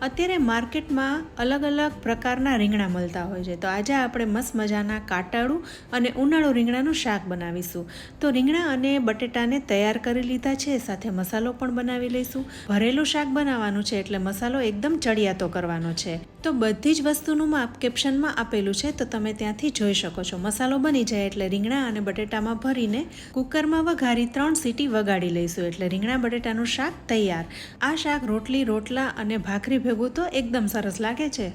અત્યારે માર્કેટમાં અલગ અલગ પ્રકારના રીંગણા મળતા હોય છે, તો આજે આપણે મસ્ત મજાના કાટાળું અને ઉનાળુ રીંગણાનું શાક બનાવીશું. તો રીંગણા અને બટેટાને તૈયાર કરી લીધા છે, સાથે મસાલો પણ બનાવી લઈશું. ભરેલું શાક બનાવવાનું છે એટલે મસાલો એકદમ ચડિયાતો કરવાનો છે. તો બધી જ વસ્તુનું માપ કેપ્શનમાં આપેલું છે, તો તમે ત્યાંથી જોઈ શકો છો. મસાલો બની જાય એટલે રીંગણા અને બટેટામાં ભરીને કુકરમાં વઘારી 3 સીટી વગાડી લઈશું એટલે રીંગણા બટેટાનું શાક તૈયાર. આ શાક રોટલી, રોટલા અને ભાખરી ભેગું તો એકદમ સરસ લાગે છે.